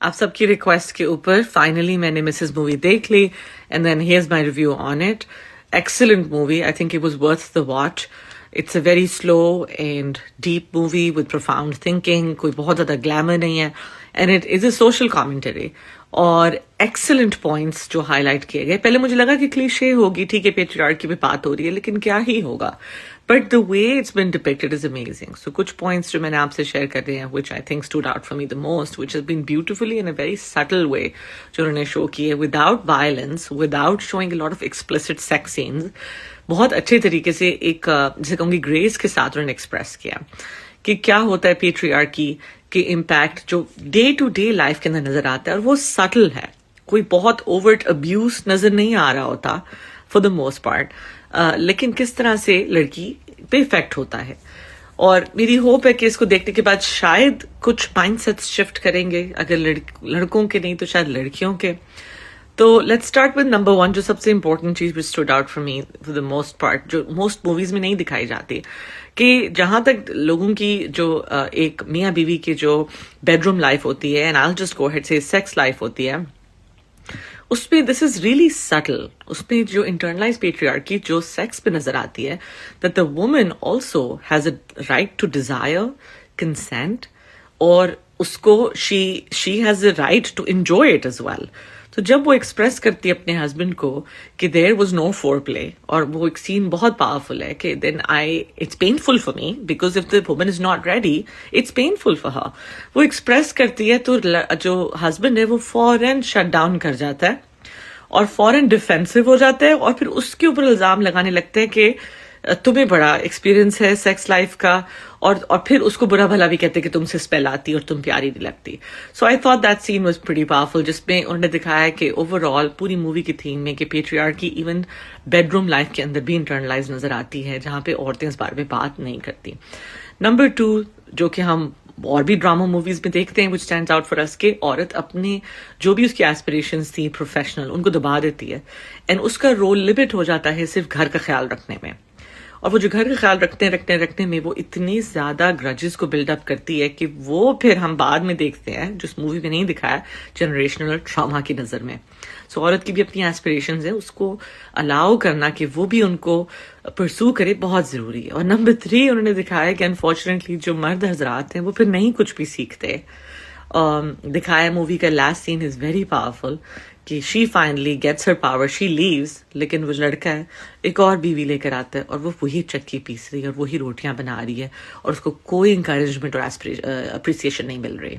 آپ سب کی ریکویسٹ کے اوپر فائنلی میں نے مسز مووی دیکھ لی and then here's my review on it. Excellent movie. I think it was worth the watch. It's a very slow and deep movie with profound thinking. کوئی بہت زیادہ گلیمر نہیں ہے and it is a social commentary اور excellent points جو highlight کیے گئے. پہلے مجھے لگا کہ کلیشے ہوگی, ٹھیک ہے پیٹریارکی پہ بات ہو رہی ہے, لیکن کیا ہی ہوگا. But the way it's been depicted is amazing. سو کچھ پوائنٹس جو میں نے آپ سے شیئر کر رہے ہیں which I think stood out for me the most, which has been beautifully in a very subtle way جو انہوں نے شو کیے, without violence, without showing a lot of explicit sex scenes. بہت اچھے طریقے سے ایک جسے کہوں گی گریس کے ساتھ انہوں نے ایکسپریس کیا کہ کیا ہوتا ہے پیٹریارکی کے امپیکٹ جو ڈے ٹو ڈے لائف کے اندر نظر آتا ہے, اور وہ سٹل ہے. کوئی بہت اوورٹ ابیوز نظر نہیں آ رہا ہوتا فار دا موسٹ پارٹ, لیکن کس طرح سے لڑکی پہ افیکٹ ہوتا ہے. اور میری ہوپ ہے کہ اس کو دیکھنے کے بعد شاید کچھ مائنڈ سیٹس شفٹ کریں گے, اگر لڑکوں کے نہیں تو شاید لڑکیوں کے. تو لیٹس اسٹارٹ ود نمبر 1, جو سب سے امپورٹنٹ چیز which stood out for me for the most part, جو موسٹ موویز میں نہیں دکھائی جاتی, کہ جہاں تک لوگوں کی جو ایک میاں بیوی کی جو بیڈ روم لائف ہوتی ہے, and I will just go ahead سے سیکس لائف ہوتی ہے, اس پہ دس از ریئلی سٹل. اس پہ جو انٹرنلائز پیٹریارکی جو سیکس پہ نظر آتی ہے, that the woman also has a right to desire, consent, اور اس کو she has a right to enjoy it as well. تو جب وہ ایکسپریس کرتی ہے اپنے ہسبینڈ کو کہ دیر واز نو فور پلے, اور وہ ایک سین بہت پاورفل ہے کہ then it's painful for me because of the woman is not ready it's painful for her. وہ ایکسپریس کرتی ہے تو جو ہسبینڈ ہے وہ فوراً شٹ ڈاؤن کر جاتا ہے اور فوراً ڈیفینسو ہو جاتا ہے, اور پھر اس کے اوپر الزام لگانے لگتا ہے کہ تمہیں بڑا ایکسپیرینس ہے سیکس لائف کا, اور پھر اس کو برا بھلا بھی کہتے کہ تم سے اسپیل آتی اور تم پیاری نہیں لگتی. So I thought that scene was pretty powerful, جس میں انہوں نے دکھایا کہ اوور آل پوری مووی کی تھیم میں کہ patriarchy even bed room life کے اندر بھی انٹرنلائز نظر آتی ہے, جہاں پہ عورتیں اس بارے میں بات نہیں کرتی. نمبر 2, جو کہ ہم اور بھی ڈراما موویز میں دیکھتے ہیں وچ اسٹینڈز آؤٹ فار اس, کہ عورت اپنے جو بھی اس کی ایسپریشنز تھی پروفیشنل ان کو دبا دیتی ہے, اینڈ اس کا رول لمٹ ہو جاتا ہے صرف گھر کا خیال رکھنے میں. اور وہ جو گھر کا خیال رکھنے میں وہ اتنی زیادہ گرجز کو بلڈ اپ کرتی ہے کہ وہ پھر ہم بعد میں دیکھتے ہیں, جو اس مووی میں نہیں دکھایا, جنریشنل ٹراما کی نظر میں. سو عورت کی بھی اپنی ایسپریشنز ہیں, اس کو الاؤ کرنا کہ وہ بھی ان کو پرسو کرے بہت ضروری ہے. اور نمبر 3 انہوں نے دکھایا کہ انفارچونیٹلی جو مرد حضرات ہیں وہ پھر نہیں کچھ بھی سیکھتے. دکھایا مووی کا last scene is very powerful کہ she finally gets her power, she leaves, لیکن وہ لڑکا ہے ایک اور بیوی لے کر آتا ہے اور وہ وہی چکی پیس رہی ہے اور وہی روٹیاں بنا رہی ہے, اور اس کو کوئی انکریجمنٹ اور اپریسیشن نہیں مل رہی.